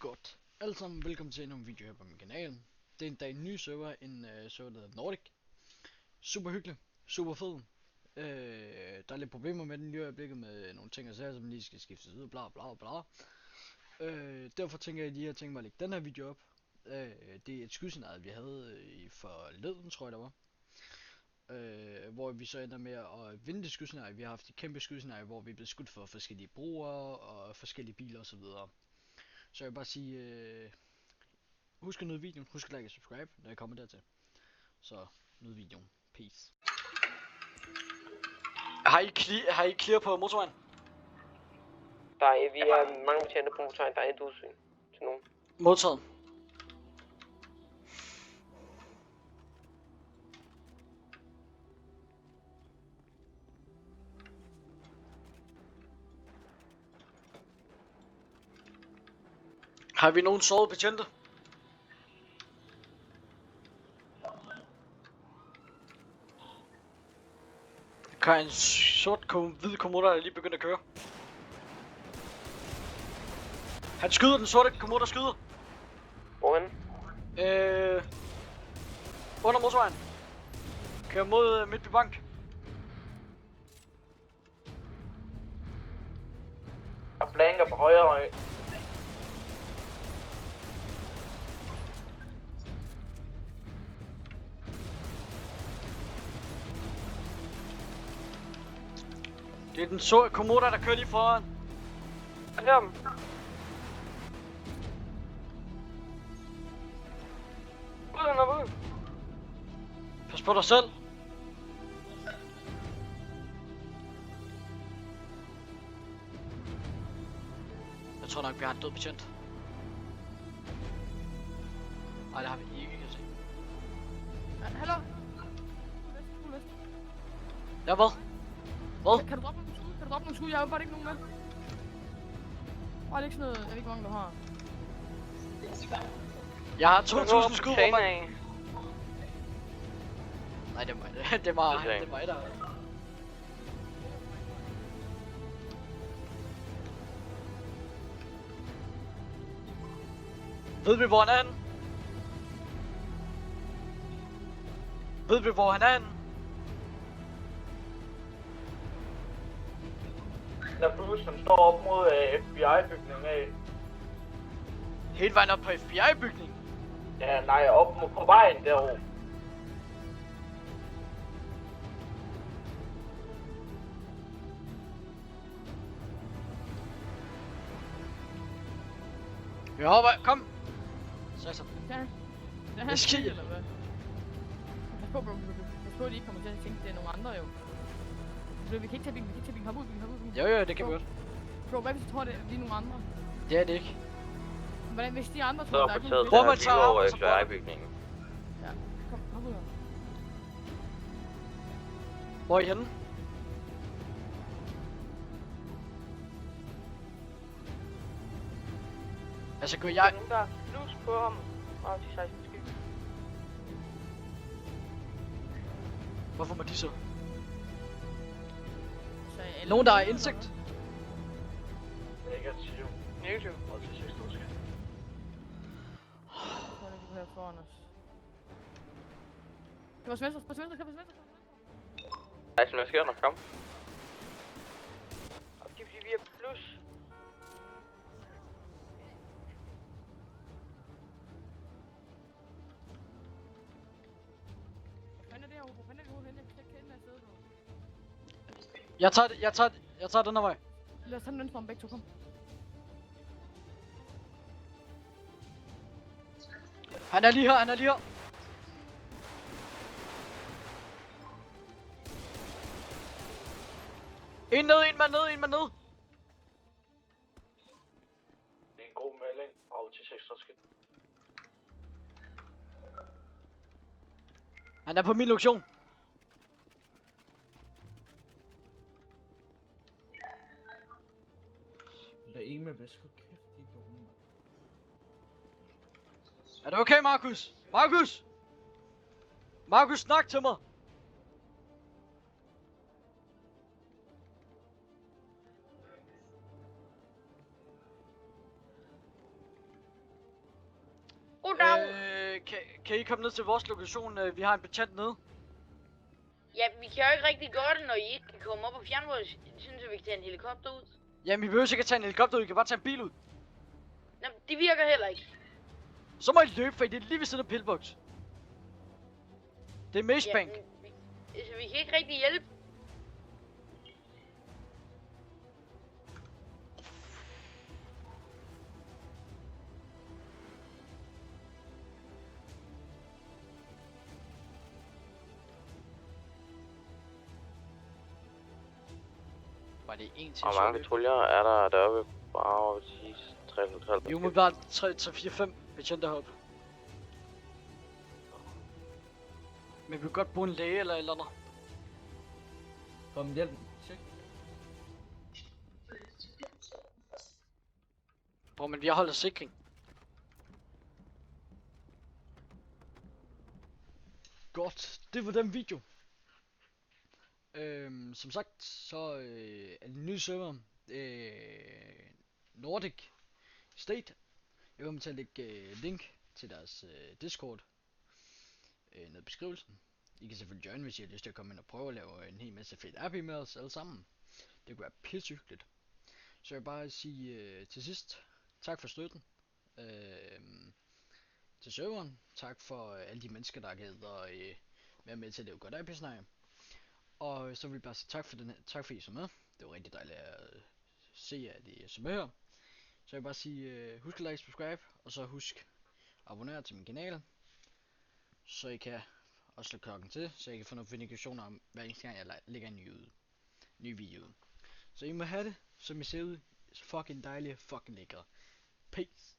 Godt. Alle sammen velkommen til endnu en video her på min kanal. Det er en ny server, en server der hedder Nordic. Super hyggelig, super fed. Der er lidt problemer med den lige i øjeblikket med nogle ting og sager, som lige skal skiftes ud, bla bla bla. Derfor tænker jeg lige at tænke mig at lægge den her video op. Det er et skydscenarie vi havde i forleden, tror jeg det var. Hvor vi så ender med at vinde det skydscenarie. Vi har haft et kæmpe skydscenarie, hvor vi er blevet skudt for forskellige brugere og forskellige biler osv. Så jeg vil bare sige, husk at nyde videoen, husk at like og subscribe, når jeg kommer dertil. Så nyd videoen. Peace. Har I clear på motorvejen? Vi er mange betjente på motorvejen, der er et udsyn til nogen. Modtaget. Har vi nogen sårede betjente? Der er en hvid kommoder, der lige begyndt at køre. Han skyder, den sorte kommoder skyder. Hvorhen? Under motorvejen. Kører mod Midtby Bank. Der blanker på højre høj. Det er den sorte kommoder, der kører lige foran. Jeg hører dem. Ud. Pas på dig selv. Jeg tror nok, vi har en død betjent. Nej, det har vi ikke, kan jeg se. Hallo? Ja, hvad? Hvad? Kan du droppe nogle skud? Kan du droppe nogle skud? Jeg har jo bare ikke nogen med. Bare ikke sådan noget, jeg ved ikke, hvor mange du har. Jeg har 2000 skud, hvor man... Af. Nej, det var mig, der... Ved vi, hvor han er henne? Ved vi, hvor han er henne? Der bussen står op mod FBI-bygningen af. Hele vejen op på FBI-bygningen. Ja, nej, op på vejen derovre. Vi hopper, kom! Så. Er han syg, eller hvad? Pas på, bro. Pas på, at de ikke kommer til at tænke, at det er nogle andre, jo. Vi kan ikke tage bilen, Hop ud. Jo, det kan vi godt. Bro, hvad hvis du tror, det er lige nogle andre? Det er det ikke. Hvordan hvis de andre tror, der er ikke nogen? Hvor man tager over FBI-bygningen. Ja, kom, hop ud her. Hvor er I henne? Altså, går jeg... Der er plus på ham. Og de 16 skyld. Hvorfor må de så? Så er alle Nogen, der har eller indsigt? Negativ. Og til 6 skyld. hvad? Så er det her foran os. Det var Svensson, på Svensson. Ej, hvad sker der? Kom. Og de er plus. Hvad fanden er det her, Hugo? Fanden er det herovre henne? Jeg kan ikke kende af stedet, bro. Jeg tager den her vej. Lad os tage den ønske om begge to, kom. Han er lige her. En mand ned. Det er en god melding. Og til 6 skyld. Han er på min lokation. Der er en med væske. Kæft, de er dumme. Er det okay, Markus? Markus, snak til mig. Goddag. Kan I komme ned til vores lokation? Vi har en betjent nede. Ja, vi kan jo ikke rigtig gøre det, når I ikke kan komme op og fjerne vores. Synes jeg, vi kan tage en helikopter ud. Jamen, I behøver ikke at tage en helikopter ud, I kan bare tage en bil ud. Nå, det virker heller ikke. Så må I løbe, for det er lige ved siden af Pillbox. Det er Maze Bank. Altså, vi kan ikke rigtig hjælpe. Var det en til? Hvor mange patruljer er der deroppe? Bare 10, 3, Vi må bare 3, 4, 5 betjente heroppe. Men vi kan godt bruge en læge eller et eller andet. Kom hjælp. Tjek. Bro, men vi har holdt sikring. Godt, det var den video. Som sagt, så er det nye server Nordic State. Jeg kommer til at lægge link til deres Discord nede i beskrivelsen. I kan selvfølgelig join, hvis I har lyst til at komme ind og prøve at lave en hel masse fedt app med os alle sammen. Det kunne være pissehyggeligt. Så jeg vil bare sige til sidst, tak for støtten til serveren. Tak for alle de mennesker, der har givet og være med til at lave godt app-scenarie. Og så vil jeg bare sige tak for I så med. Det var rigtig dejligt at se at I så med her. Så jeg vil bare sige husk at like, subscribe, og så husk at abonnere til min kanal. Så I kan også slå klokken til, så I kan få notifikationer om hver eneste gang jeg lægger en ny video ud. Så I må have det, som I ser ud, så fucking dejligt, fucking lækre. Peace.